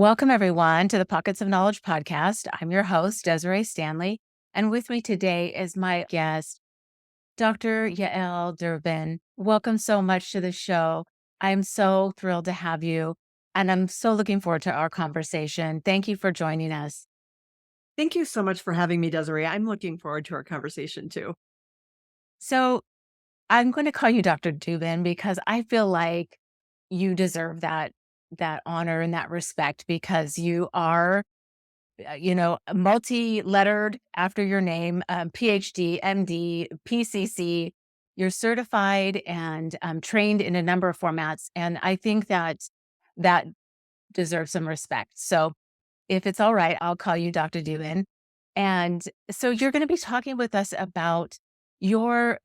Welcome, everyone, to the Pockets of Knowledge podcast. I'm your host, Desiree Stanley, and with me today is my guest, Dr. Yael Dubin. Welcome so much to the show. I'm so thrilled to have you, and I'm so looking forward to our conversation. Thank you for joining us. Thank you so much for having me, Desiree. I'm looking forward to our conversation too. So, I'm going to call you Dr. Dubin because I feel like you deserve that honor and that respect because you are multi-lettered after your name, PhD, MD, PCC. You're certified and trained in a number of formats, and I think that deserves some respect. So, if it's all right, I'll call you Dr. Dubin. And so, you're going to be talking with us about your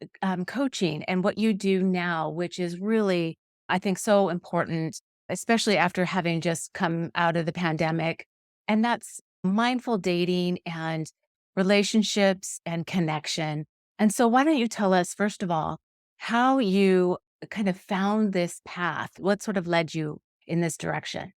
coaching and what you do now, which is really, I think, so important, especially after having just come out of the pandemic. And that's mindful dating and relationships and connection. And so, why don't you tell us, first of all, how you kind of found this path? What sort of led you in this direction?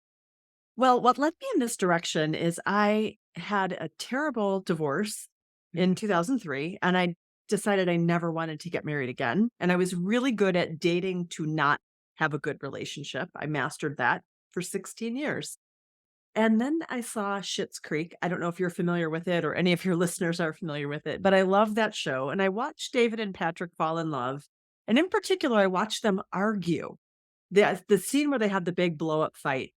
Well, what led me in this direction is I had a terrible divorce in 2003, and I decided I never wanted to get married again. And I was really good at dating to not have a good relationship. I mastered that for 16 years. And then I saw Schitt's Creek. I don't know if you're familiar with it or any of your listeners are familiar with it, but I love that show. And I watched David and Patrick fall in love. And in particular, I watched them argue. The scene where they had the big blow up fight.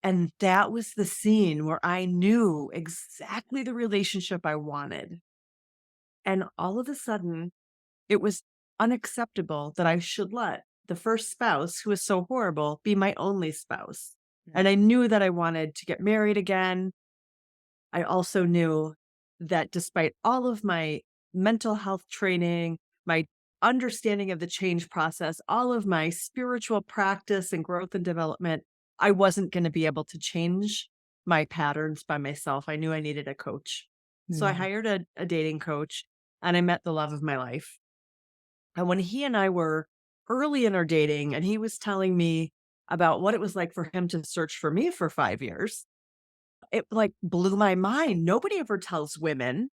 And that was the scene where I knew exactly the relationship I wanted. And all of a sudden, it was unacceptable that I should let the first spouse, who was so horrible, be my only spouse. And I knew that I wanted to get married again. I also knew that despite all of my mental health training, my understanding of the change process, all of my spiritual practice and growth and development, I wasn't going to be able to change my patterns by myself. I knew I needed a coach. So I Mm. hired a dating coach and I met the love of my life. And when he and I were early in our dating, and he was telling me about what it was like for him to search for me for 5 years, it, like, blew my mind. Nobody ever tells women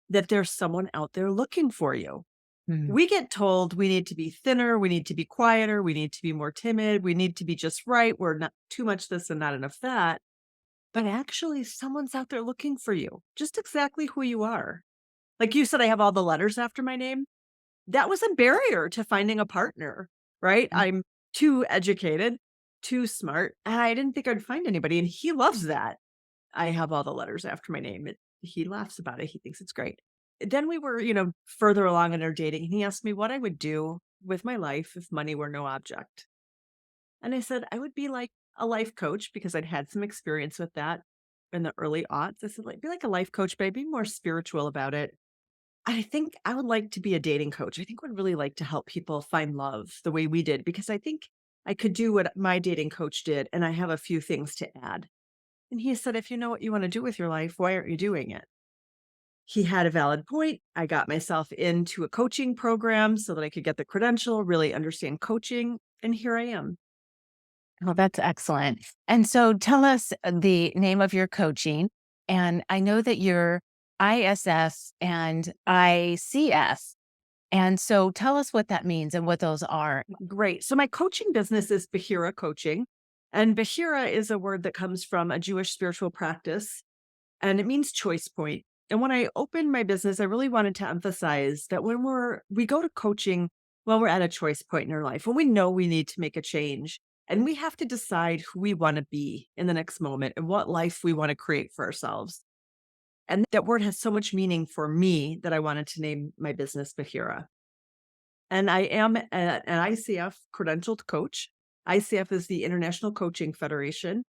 that there's someone out there looking for you. Mm. We get told we need to be thinner, we need to be quieter, we need to be more timid, we need to be just right, we're not too much this and not enough that. But actually, someone's out there looking for you, just exactly who you are. Like you said, I have all the letters after my name. That was a barrier to finding a partner, right? Mm. I'm too educated, too smart, and I didn't think I'd find anybody. And he loves that. I have all the letters after my name. He laughs about it. He thinks it's great. Then we were, further along in our dating, and he asked me what I would do with my life if money were no object. And I said, I would be like a life coach because I'd had some experience with that in the early aughts. I said, like, be like a life coach, but I'd be more spiritual about it. I think I would like to be a dating coach. I think I would really like to help people find love the way we did because I think I could do what my dating coach did. And I have a few things to add. And he said, if you know what you want to do with your life, why aren't you doing it? He had a valid point. I got myself into a coaching program so that I could get the credential, really understand coaching. And here I am. Oh, that's excellent. And so tell us the name of your coaching. And I know that you're ISS and ICS. And so tell us what that means and what those are. Great. So my coaching business is Bahira coaching. And Bahira is a word that comes from a Jewish spiritual practice, and it means choice point. And when I opened my business, I really wanted to emphasize that when we go to coaching when we're at a choice point in our life, when we know we need to make a change and we have to decide who we want to be in the next moment and what life we want to create for ourselves. And that word has so much meaning for me that I wanted to name my business Bahira. And I am an ICF credentialed coach. ICF is the International Coaching Federation,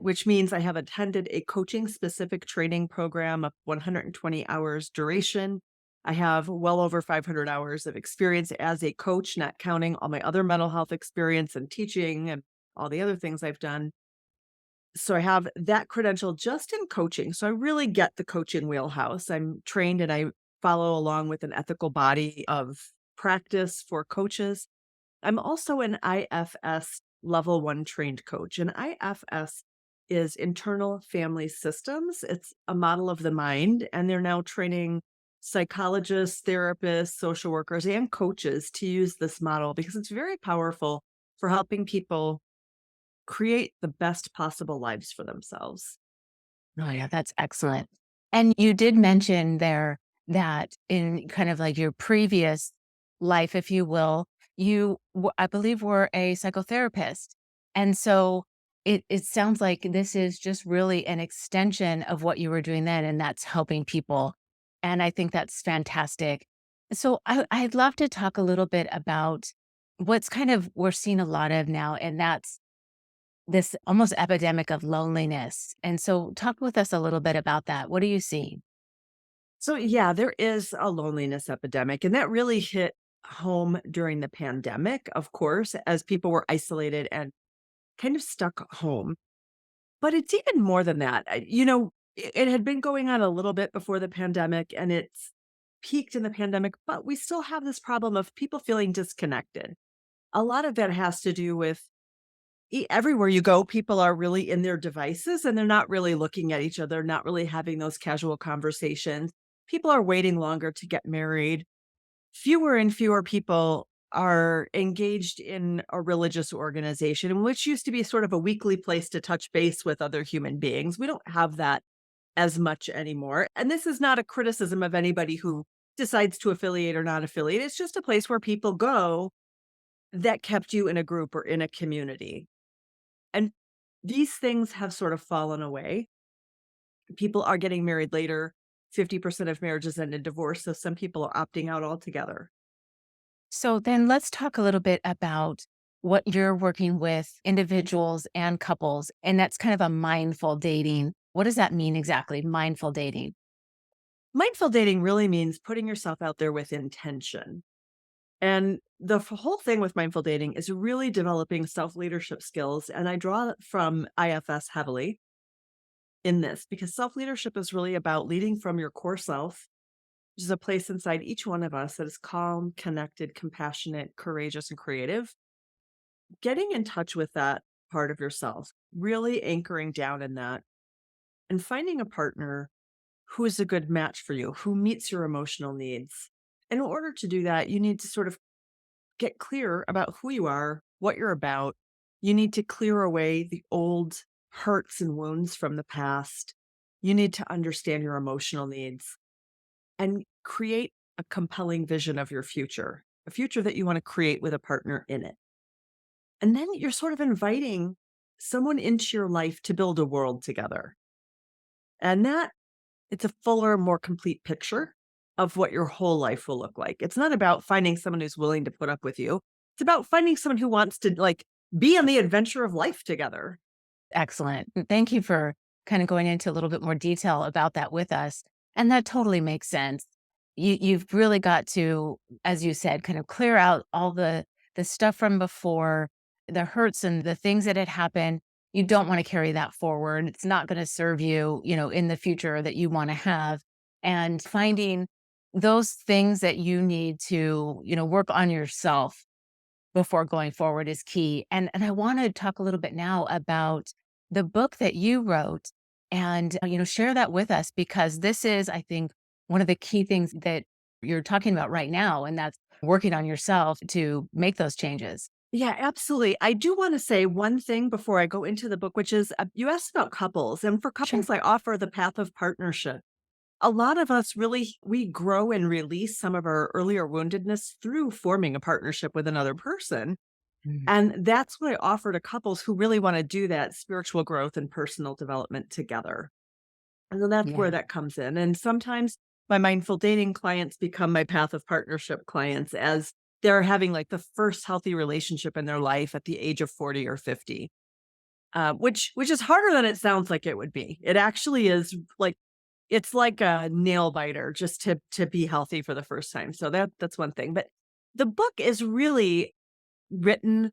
which means I have attended a coaching specific training program of 120 hours duration. I have well over 500 hours of experience as a coach, not counting all my other mental health experience and teaching and all the other things I've done. So I have that credential just in coaching. So I really get the coaching wheelhouse. I'm trained and I follow along with an ethical body of practice for coaches. I'm also an IFS level 1 trained coach. And IFS is internal family systems. It's a model of the mind, and they're now training psychologists, therapists, social workers, and coaches to use this model because it's very powerful for helping people create the best possible lives for themselves. Oh, yeah, that's excellent. And you did mention there that in kind of like your previous life, if you will, I believe, were a psychotherapist. And so it sounds like this is just really an extension of what you were doing then, and that's helping people. And I think that's fantastic. So I'd love to talk a little bit about what's kind of we're seeing a lot of now, and that's this almost epidemic of loneliness, and so talk with us a little bit about that. What are you seeing? So, yeah, there is a loneliness epidemic, and that really hit home during the pandemic, of course, as people were isolated and kind of stuck home. But it's even more than that. It had been going on a little bit before the pandemic, and it's peaked in the pandemic, but we still have this problem of people feeling disconnected. A lot of that has to do with everywhere you go, people are really in their devices and they're not really looking at each other, not really having those casual conversations. People are waiting longer to get married. Fewer and fewer people are engaged in a religious organization, which used to be sort of a weekly place to touch base with other human beings. We don't have that as much anymore. And this is not a criticism of anybody who decides to affiliate or not affiliate. It's just a place where people go that kept you in a group or in a community. And these things have sort of fallen away. People are getting married later. 50% of marriages end in divorce. So some people are opting out altogether. So then let's talk a little bit about what you're working with individuals and couples, and that's kind of a mindful dating. What does that mean exactly, mindful dating? Mindful dating really means putting yourself out there with intention. And the whole thing with mindful dating is really developing self leadership skills. And I draw from IFS heavily in this because self leadership is really about leading from your core self, which is a place inside each one of us that is calm, connected, compassionate, courageous, and creative. Getting in touch with that part of yourself, really anchoring down in that, and finding a partner who is a good match for you, who meets your emotional needs. In order to do that, you need to sort of get clear about who you are, what you're about. You need to clear away the old hurts and wounds from the past. You need to understand your emotional needs and create a compelling vision of your future, a future that you want to create with a partner in it. And then you're sort of inviting someone into your life to build a world together. And that it's a fuller, more complete picture of what your whole life will look like. It's not about finding someone who's willing to put up with you. It's about finding someone who wants to like be on the adventure of life together. Excellent. Thank you for kind of going into a little bit more detail about that with us. And that totally makes sense. You've really got to, as you said, kind of clear out all the stuff from before, the hurts and the things that had happened. You don't want to carry that forward. It's not going to serve you, in the future that you want to have. And finding those things that you need to, work on yourself before going forward is key. And I want to talk a little bit now about the book that you wrote and share that with us because this is, I think, one of the key things that you're talking about right now, and that's working on yourself to make those changes. Yeah, absolutely. I do want to say one thing before I go into the book, which is you asked about couples. And for Sure. couples, I offer the path of partnership. A lot of us really we grow and release some of our earlier woundedness through forming a partnership with another person. Mm. And that's what I offer to couples who really want to do that spiritual growth and personal development together. And so that's where Yeah. that comes in. And sometimes my mindful dating clients become my path of partnership clients as they're having like the first healthy relationship in their life at the age of 40 or 50. Which is harder than it sounds like it would be. It actually is like it's like a nail biter just to be healthy for the first time. So that's one thing. But the book is really written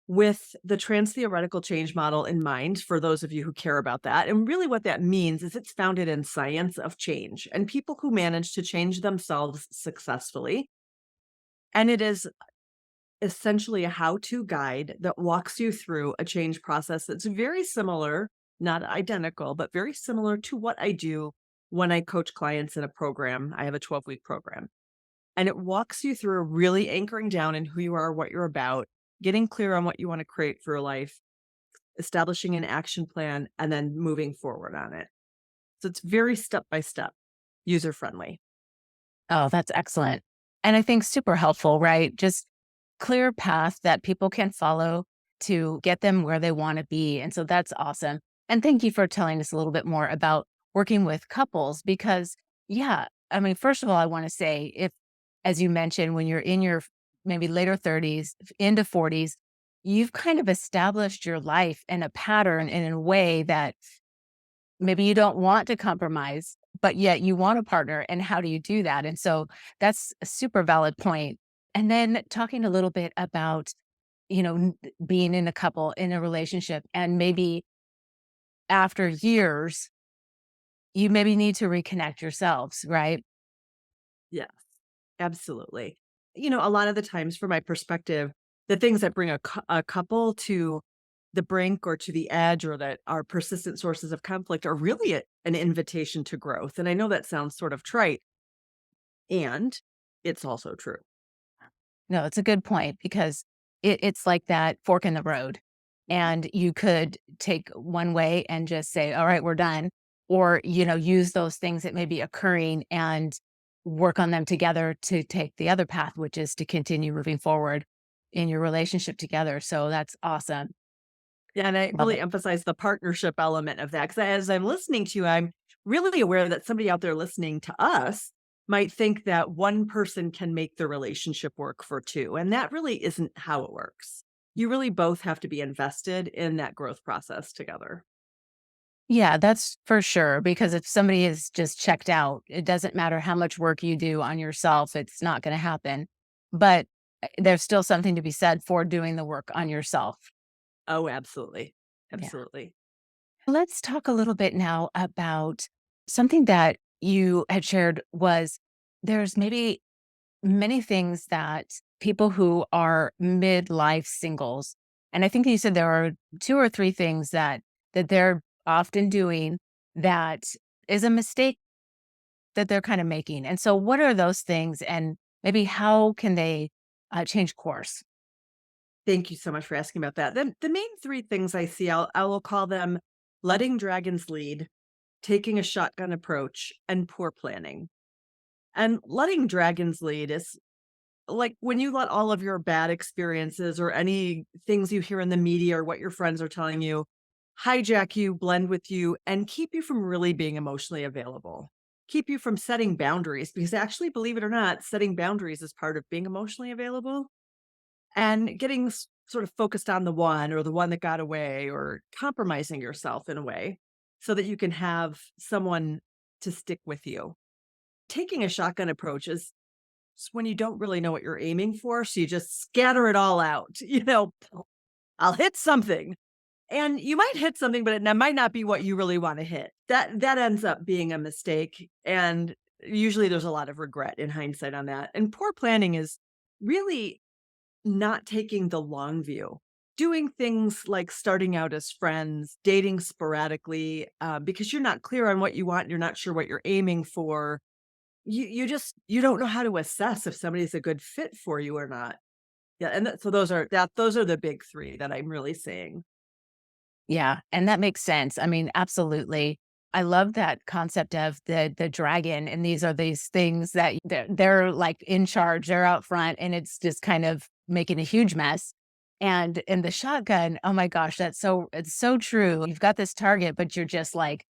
with the trans theoretical change model in mind for those of you who care about that. And really, what that means is it's founded in science of change and people who manage to change themselves successfully. And it is essentially a how to guide that walks you through a change process that's very similar, not identical, but very similar to what I do when I coach clients in a program. I have a 12-week program, and it walks you through really anchoring down in who you are, what you're about, getting clear on what you want to create for your life, establishing an action plan, and then moving forward on it. So it's very step by step, user friendly. Oh, that's excellent. And I think super helpful, right? Just clear path that people can follow to get them where they want to be. And so that's awesome. And thank you for telling us a little bit more about working with couples because, yeah, I mean, first of all, I want to say if, as you mentioned, when you're in your maybe later 30s, into 40s, you've kind of established your life in a pattern and in a way that maybe you don't want to compromise, but yet you want a partner, and how do you do that? And so that's a super valid point. And then talking a little bit about, being in a couple, in a relationship, and maybe after years, you maybe need to reconnect yourselves, right? Yes, absolutely. A lot of the times, from my perspective, the things that bring a couple to the brink or to the edge or that are persistent sources of conflict are really an invitation to growth. And I know that sounds sort of trite, and it's also true. No, it's a good point because it's like that fork in the road. And you could take one way and just say, all right, we're done. Or, use those things that may be occurring and work on them together to take the other path, which is to continue moving forward in your relationship together. So that's awesome. Yeah, and I Love really it. emphasize the partnership element of that because as I'm listening to you, I'm really aware that somebody out there listening to us might think that one person can make the relationship work for two. And that really isn't how it works. You really both have to be invested in that growth process together. Yeah, that's for sure. Because if somebody is just checked out, it doesn't matter how much work you do on yourself, it's not going to happen. But there's still something to be said for doing the work on yourself. Oh, absolutely. Yeah. Absolutely. Let's talk a little bit now about something that you had shared was there's maybe many things that people who are midlife singles, and I think you said there are 2 or 3 things that they're often doing that is a mistake that they're kind of making. And so what are those things and maybe how can they change course? Thank you so much for asking about that. The main three things I see, I will call them letting dragons lead, taking a shotgun approach, and poor planning. And letting dragons lead is like when you let all of your bad experiences or any things you hear in the media or what your friends are telling you hijack you, blend with you, and keep you from really being emotionally available. Keep you from setting boundaries because actually, believe it or not, setting boundaries is part of being emotionally available and getting sort of focused on the one or the one that got away or compromising yourself in a way so that you can have someone to stick with you. Taking a shotgun approach is when you don't really know what you're aiming for, so you just scatter it all out. I'll hit something. And you might hit something, but it might not be what you really want to hit. That ends up being a mistake. And usually there's a lot of regret in hindsight on that. And poor planning is really not taking the long view. Doing things like starting out as friends, dating sporadically, because you're not clear on what you want, you're not sure what you're aiming for, you don't know how to assess if somebody's a good fit for you or not. Yeah, and so those are the big 3 that I'm really seeing. Yeah, and that makes sense. I mean, absolutely. I love that concept of the dragon, and these are these things that they're like in charge, they're out front, and it's just kind of making a huge mess. And in the shotgun, oh my gosh, it's so true. You've got this target, but you're just like,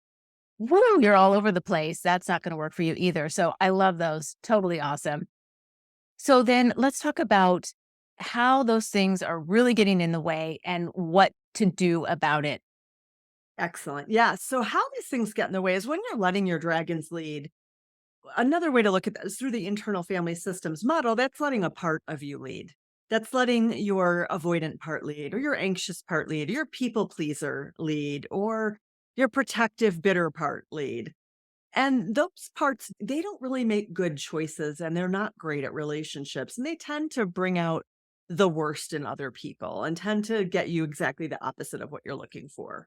woo, you're all over the place. That's not going to work for you either. So I love those. Totally awesome. So then let's talk about how those things are really getting in the way and what to do about it. Excellent. Yeah, so how these things get in the way is when you're letting your dragons lead. Another way to look at that is through the internal family systems model, that's letting a part of you lead. That's letting your avoidant part lead, or your anxious part lead, or your people pleaser lead, or your protective bitter part lead. And those parts, they don't really make good choices and they're not great at relationships. And they tend to bring out the worst in other people and tend to get you exactly the opposite of what you're looking for.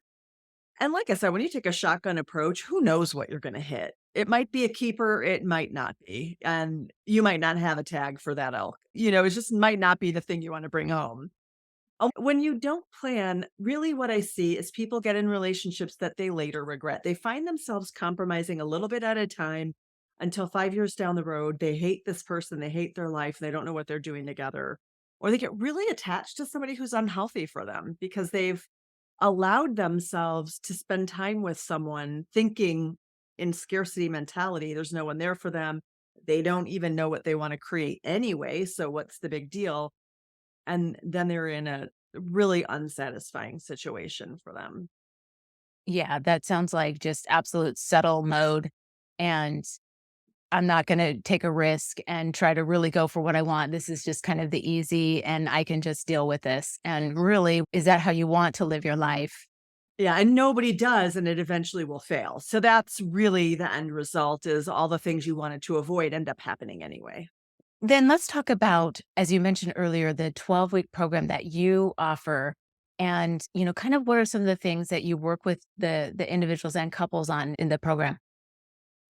And like I said, when you take a shotgun approach, who knows what you're going to hit? It might be a keeper, it might not be. And you might not have a tag for that elk. It just might not be the thing you want to bring home. When you don't plan, really what I see is people get in relationships that they later regret. They find themselves compromising a little bit at a time until 5 years down the road, they hate this person, they hate their life, they don't know what they're doing together. Or they get really attached to somebody who's unhealthy for them because they've allowed themselves to spend time with someone thinking in scarcity mentality. There's no one there for them. They don't even know what they want to create anyway. So, what's the big deal? And then they're in a really unsatisfying situation for them. Yeah, that sounds like just absolute settle mode, and I'm not gonna take a risk and try to really go for what I want. This is just kind of the easy, and I can just deal with this. And really, is that how you want to live your life? Yeah, and nobody does, and it eventually will fail. So that's really the end result is all the things you wanted to avoid end up happening anyway. Then let's talk about, as you mentioned earlier, the 12-week program that you offer. And, kind of what are some of the things that you work with the individuals and couples on in the program?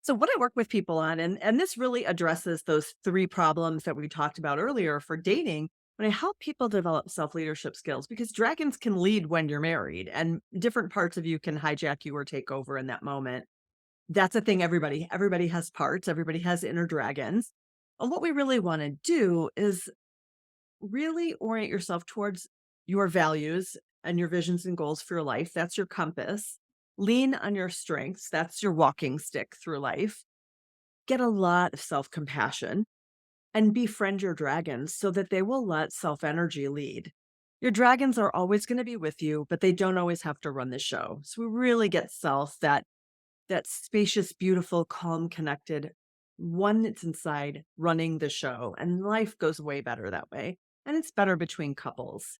So what I work with people on, and this really addresses those three problems that we talked about earlier for dating, when I help people develop self-leadership skills, because dragons can lead when you're married, and different parts of you can hijack you or take over in that moment. That's a thing everybody has parts, everybody has inner dragons. And what we really want to do is really orient yourself towards your values and your visions and goals for your life. That's your compass. Lean on your strengths. That's your walking stick through life. Get a lot of self compassion and befriend your dragons so that they will let self energy lead. Your dragons are always going to be with you, but they don't always have to run the show. So we really get self, that spacious, beautiful, calm, connected one that's inside running the show. And life goes way better that way. And it's better between couples.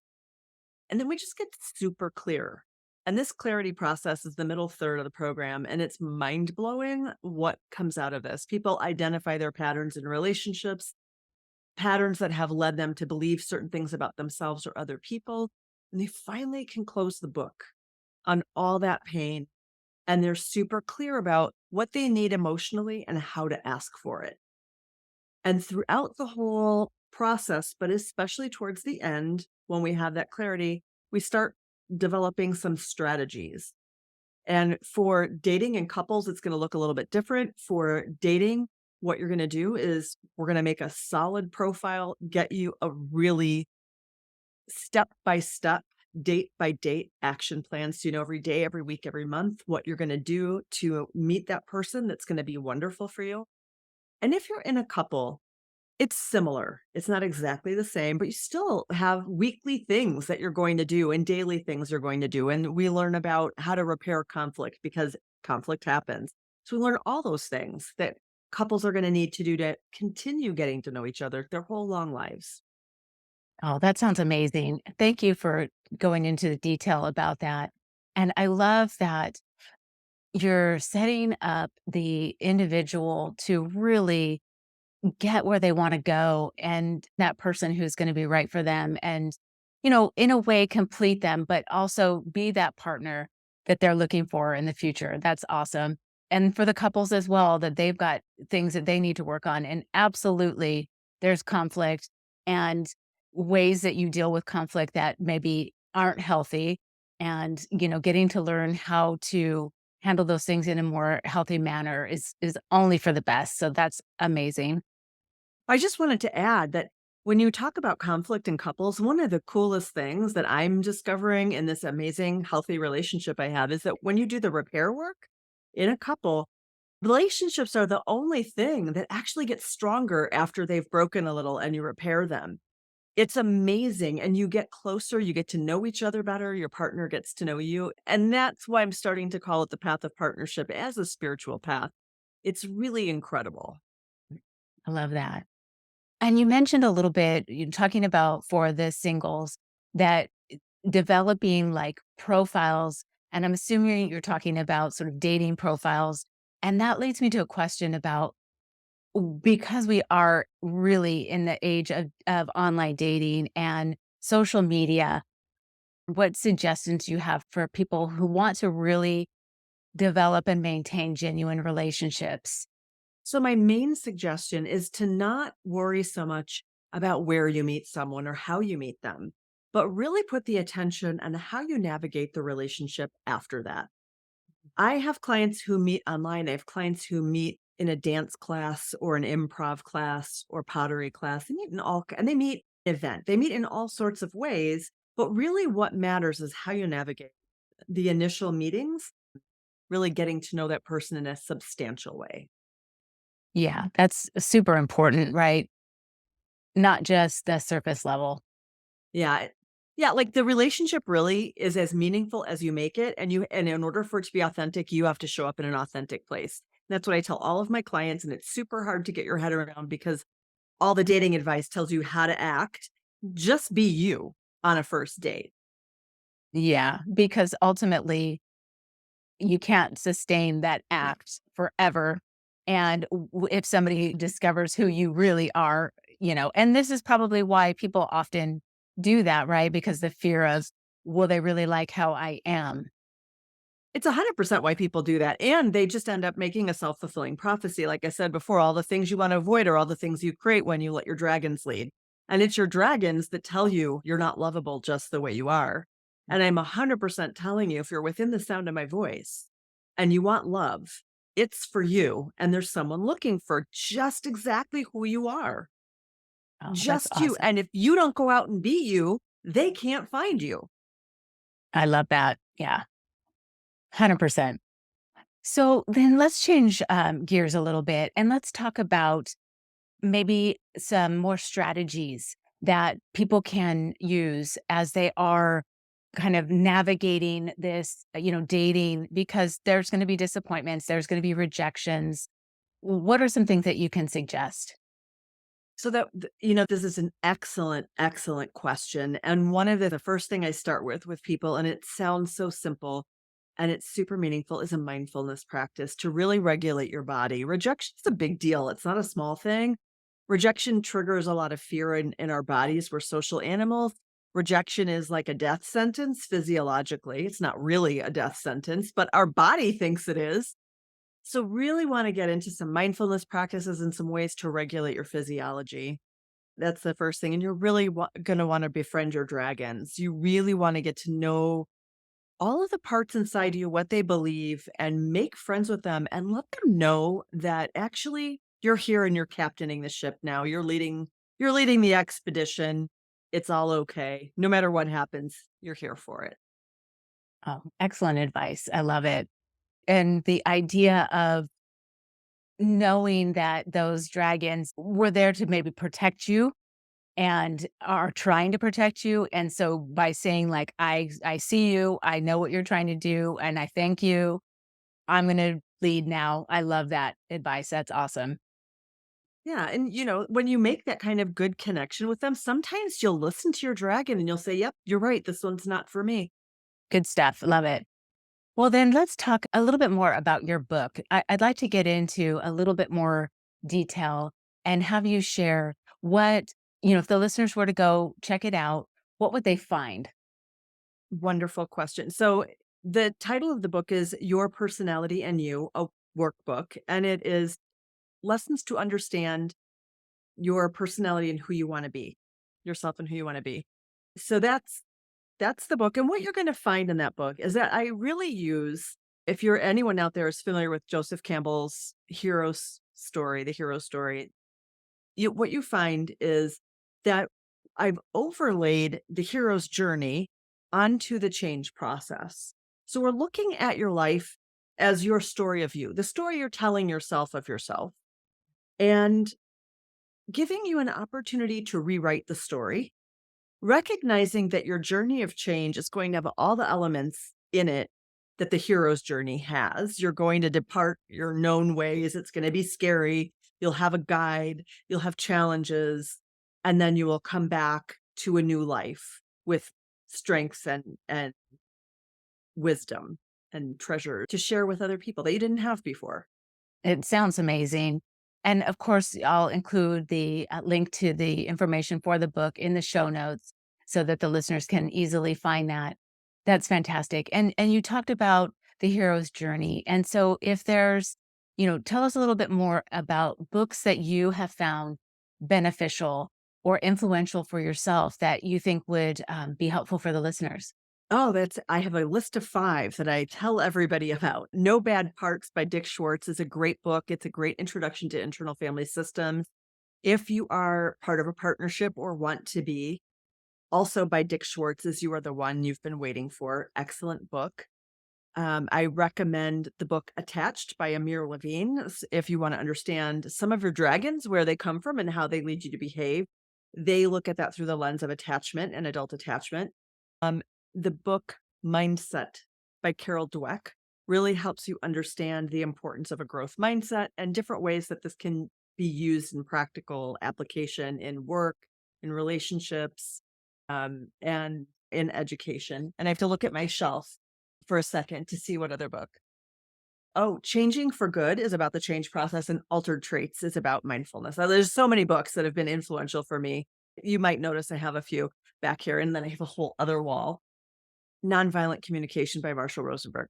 And then we just get super clear. And this clarity process is the middle third of the program. And it's mind blowing what comes out of this. People identify their patterns in relationships, patterns that have led them to believe certain things about themselves or other people. And they finally can close the book on all that pain. And they're super clear about what they need emotionally and how to ask for it. And throughout the whole process, but especially towards the end, when we have that clarity, we start developing some strategies. And for dating and couples, it's going to look a little bit different. For dating, what you're going to do is we're going to make a solid profile, get you a really step by step, date by date action plans. So, every day, every week, every month, what you're going to do to meet that person that's going to be wonderful for you. And if you're in a couple, it's similar. It's not exactly the same, but you still have weekly things that you're going to do and daily things you're going to do. And we learn about how to repair conflict because conflict happens. So we learn all those things that couples are going to need to do to continue getting to know each other their whole long lives. Oh, that sounds amazing. Thank you for going into the detail about that. And I love that you're setting up the individual to really get where they wanna go and that person who's gonna be right for them and, in a way, complete them, but also be that partner that they're looking for in the future. That's awesome. And for the couples as well, that they've got things that they need to work on. And absolutely, there's conflict and ways that you deal with conflict that maybe aren't healthy. And, getting to learn how to handle those things in a more healthy manner is only for the best. So that's amazing. I just wanted to add that when you talk about conflict in couples, one of the coolest things that I'm discovering in this amazing, healthy relationship I have is that when you do the repair work in a couple, relationships are the only thing that actually gets stronger after they've broken a little and you repair them. It's amazing. And you get closer, you get to know each other better, your partner gets to know you. And that's why I'm starting to call it the path of partnership as a spiritual path. It's really incredible. I love that. And you mentioned a little bit, you talking about for the singles that developing like profiles, and I'm assuming you're talking about sort of dating profiles. And that leads me to a question about because we are really in the age of online dating and social media, What suggestions do you have for people who want to really develop and maintain genuine relationships? So, my main suggestion is to not worry so much about where you meet someone or how you meet them, but really put the attention on how you navigate the relationship after that. I have clients who meet online. I have clients who meet in a dance class or an improv class or pottery class. They meet in all and they meet event. They meet in all sorts of ways, but really what matters is how you navigate the initial meetings, really getting to know that person in a substantial way. Yeah, that's super important, right? Not just the surface level. Yeah. Yeah, like the relationship really is as meaningful as you make it. And in order for it to be authentic, you have to show up in an authentic place. That's what I tell all of my clients. And it's super hard to get your head around because all the dating advice tells you how to act. Just be you on a first date. Yeah, because ultimately you can't sustain that act forever. And if somebody discovers who you really are, and this is probably why people often do that, right? Because the fear of, will they really like how I am? It's 100% why people do that, and they just end up making a self-fulfilling prophecy. Like I said before, all the things you wanna avoid are all the things you create when you let your dragons lead, and it's your dragons that tell you you're not lovable just the way you are, and I'm 100% telling you if you're within the sound of my voice and you want love, it's for you, and there's someone looking for just exactly who you are, Oh, that's just you, awesome. and if you don't go out and be you, they can't find you. I love that. Yeah, 100%. So then let's change gears a little bit and let's talk about maybe some more strategies that people can use as they are kind of navigating this, dating, because there's going to be disappointments, there's going to be rejections. What are some things that you can suggest? So this is an excellent, excellent question. And one of the first thing I start with people, and it sounds so simple and it's super meaningful, is a mindfulness practice to really regulate your body. Rejection is a big deal. It's not a small thing. Rejection triggers a lot of fear in our bodies. We're social animals. Rejection is like a death sentence physiologically. It's not really a death sentence, but our body thinks it is. So, really want to get into some mindfulness practices and some ways to regulate your physiology. That's the first thing. And you're really going to want to befriend your dragons. You really want to get to know all of the parts inside you, what they believe, and make friends with them and let them know that actually you're here and you're captaining the ship now. You're leading the expedition. It's all okay. No matter what happens, you're here for it. Oh, excellent advice. I love it. And the idea of knowing that those dragons were there to maybe protect you and are trying to protect you. And so by saying like, I see you, I know what you're trying to do, and I thank you. I'm gonna lead now. I love that advice. That's awesome. Yeah, and when you make that kind of good connection with them, sometimes you'll listen to your dragon and you'll say, "Yep, you're right. This one's not for me." Good stuff. Love it. Well, then let's talk a little bit more about your book. I'd like to get into a little bit more detail and have you share what, if the listeners were to go check it out, what would they find? Wonderful question. So, the title of the book is Your Personality and You, a workbook, and it is lessons to understand your personality and who you want to be, yourself and who you want to be. So that's the book. And what you're going to find in that book is that I really use, if you're anyone out there is familiar with Joseph Campbell's story, the hero story, what you find is that I've overlaid the hero's journey onto the change process. So we're looking at your life as your story of you, the story you're telling yourself of yourself, and giving you an opportunity to rewrite the story, recognizing that your journey of change is going to have all the elements in it that the hero's journey has. You're going to depart your known ways. It's going to be scary. You'll have a guide, you'll have challenges, and then you will come back to a new life with strengths and wisdom and treasure to share with other people that you didn't have before. It sounds amazing. And of course, I'll include the link to the information for the book in the show notes. so that the listeners can easily find that. That's fantastic. And you talked about the hero's journey. And so if there's, tell us a little bit more about books that you have found beneficial or influential for yourself that you think would be helpful for the listeners. Oh, I have a list of 5 that I tell everybody about. No Bad Parts by Dick Schwartz is a great book. It's a great introduction to internal family systems. If you are part of a partnership or want to be, also by Dick Schwartz is You Are the One You've Been Waiting For. Excellent book. I recommend the book Attached by Amir Levine if you want to understand some of your dragons, where they come from and how they lead you to behave. They look at that through the lens of attachment and adult attachment. Um, the book Mindset by Carol Dweck really helps you understand the importance of a growth mindset and different ways that this can be used in practical application in work, in relationships, and in education. And I have to look at my shelf for a second to see what other book. Oh, Changing for Good is about the change process, and Altered Traits is about mindfulness. Now, there's so many books that have been influential for me. You might notice I have a few back here, and then I have a whole other wall. Nonviolent Communication by Marshall Rosenberg.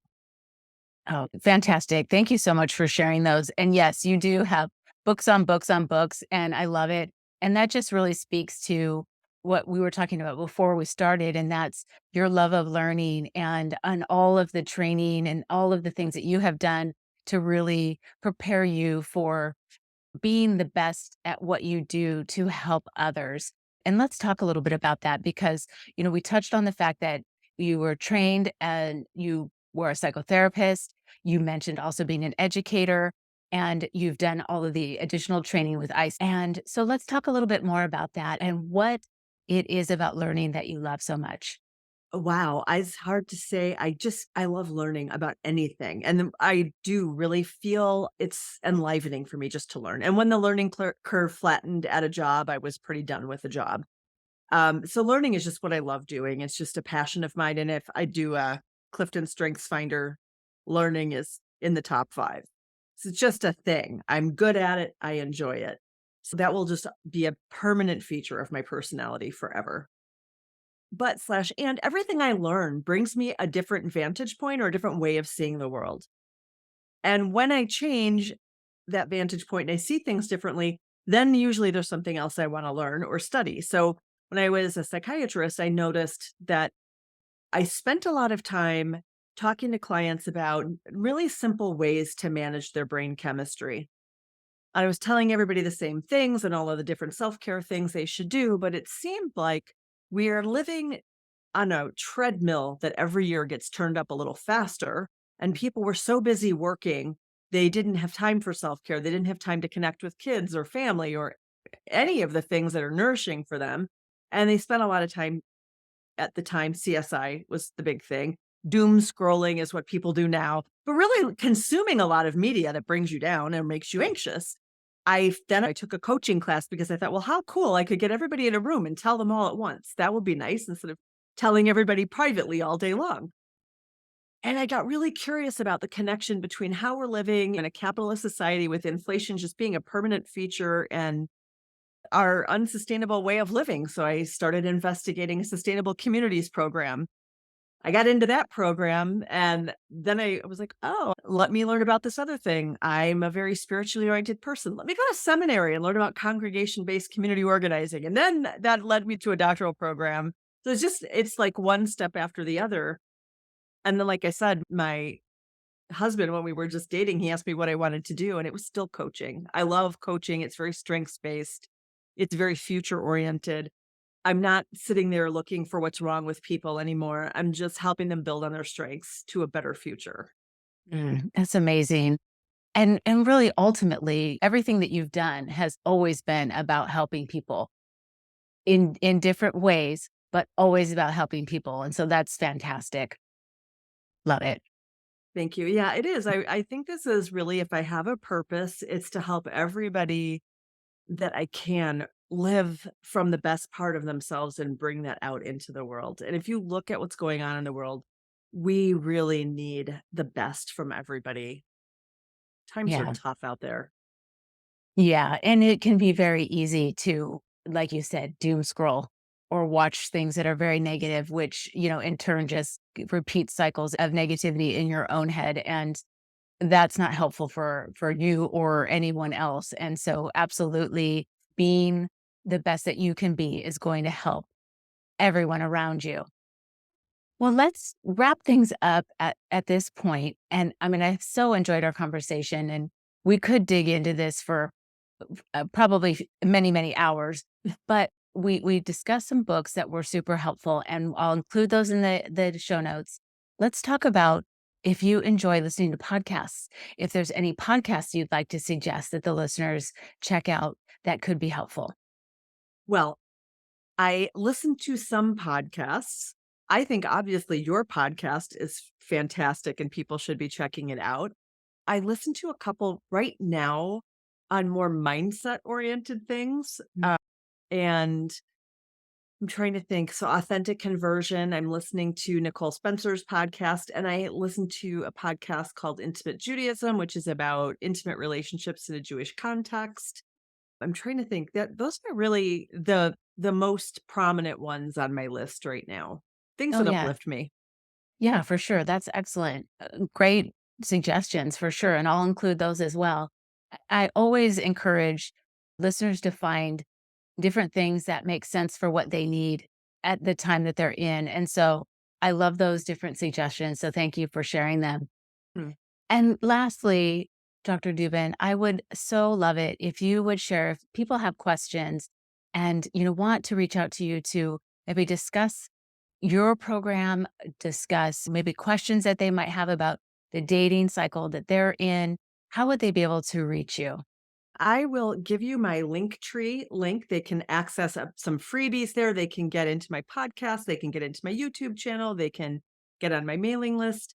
Oh, fantastic. Thank you so much for sharing those. And yes, you do have books on books on books, and I love it. And that just really speaks to what we were talking about before we started, and that's your love of learning and all of the training and all of the things that you have done to really prepare you for being the best at what you do to help others. And let's talk a little bit about that because, we touched on the fact that you were trained and you were a psychotherapist. You mentioned also being an educator and you've done all of the additional training with ICE. And so let's talk a little bit more about that and what it is about learning that you love so much. Wow, it's hard to say. I love learning about anything, and then I do really feel it's enlivening for me just to learn. And when the learning curve flattened at a job, I was pretty done with the job. So learning is just what I love doing. It's just a passion of mine, and if I do a Clifton Strengths Finder, learning is in the top 5. So it's just a thing. I'm good at it. I enjoy it. So that will just be a permanent feature of my personality forever. But slash and everything I learn brings me a different vantage point or a different way of seeing the world. And when I change that vantage point and I see things differently, then usually there's something else I want to learn or study. So when I was a psychiatrist, I noticed that I spent a lot of time talking to clients about really simple ways to manage their brain chemistry. I was telling everybody the same things and all of the different self care things they should do, but it seemed like we are living on a treadmill that every year gets turned up a little faster. And people were so busy working, they didn't have time for self care. They didn't have time to connect with kids or family or any of the things that are nourishing for them. And they spent a lot of time at the time. CSI was the big thing. Doom scrolling is what people do now, but really consuming a lot of media that brings you down and makes you anxious. I took a coaching class because I thought, well, how cool I could get everybody in a room and tell them all at once. That would be nice instead of telling everybody privately all day long. And I got really curious about the connection between how we're living in a capitalist society with inflation just being a permanent feature and our unsustainable way of living. So I started investigating a sustainable communities program. I got into that program and then I was like, oh, let me learn about this other thing. I'm a very spiritually oriented person. Let me go to seminary and learn about congregation based community organizing. And then that led me to a doctoral program. So it's like one step after the other. And then, like I said, my husband, when we were just dating, he asked me what I wanted to do, and it was still coaching. I love coaching. It's very strengths based, it's very future oriented. I'm not sitting there looking for what's wrong with people anymore. I'm just helping them build on their strengths to a better future. That's amazing. And really ultimately everything that you've done has always been about helping people in different ways, but always about helping people. And so that's fantastic. Love it. Thank you. Yeah, it is. I think this is really, if I have a purpose, it's to help everybody that I can live from the best part of themselves and bring that out into the world. And if you look at what's going on in the world, we really need the best from everybody. Times are Yeah. tough out there. Yeah. And it can be very easy to, like you said, doom scroll or watch things that are very negative, which, in turn just repeat cycles of negativity in your own head. And that's not helpful for you or anyone else. And so absolutely being the best that you can be is going to help everyone around you. Well, let's wrap things up at this point. And I mean, I so enjoyed our conversation, and we could dig into this for probably many, many hours, but we discussed some books that were super helpful, and I'll include those in the show notes. Let's talk about if you enjoy listening to podcasts, if there's any podcasts you'd like to suggest that the listeners check out that could be helpful. Well, I listen to some podcasts. I think obviously your podcast is fantastic and people should be checking it out. I listen to a couple right now on more mindset oriented things. And I'm trying to think. So, Authentic Conversion, I'm listening to Nicole Spencer's podcast, and I listen to a podcast called Intimate Judaism, which is about intimate relationships in a Jewish context. I'm trying to think that those are really the most prominent ones on my list right now. Things Oh that yeah. uplift me. Yeah, for sure. That's excellent. Great suggestions for sure. And I'll include those as well. I always encourage listeners to find different things that make sense for what they need at the time that they're in. And so I love those different suggestions. So thank you for sharing them. Hmm. And lastly, Dr. Dubin, I would so love it if you would share if people have questions and want to reach out to you to maybe discuss your program, discuss maybe questions that they might have about the dating cycle that they're in. How would they be able to reach you? I will give you my link tree link. They can access some freebies there. They can get into my podcast. They can get into my YouTube channel. They can get on my mailing list.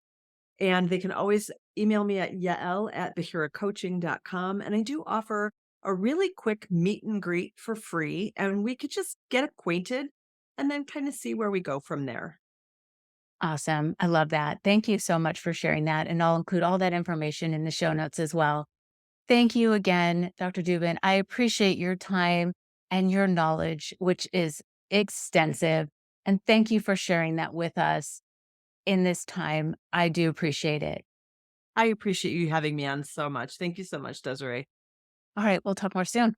And they can always email me at yael@bahiracoaching.com. And I do offer a really quick meet and greet for free. And we could just get acquainted and then kind of see where we go from there. Awesome. I love that. Thank you so much for sharing that. And I'll include all that information in the show notes as well. Thank you again, Dr. Dubin. I appreciate your time and your knowledge, which is extensive. And thank you for sharing that with us in this time. I do appreciate it. I appreciate you having me on so much. Thank you so much, Desiree. All right. We'll talk more soon.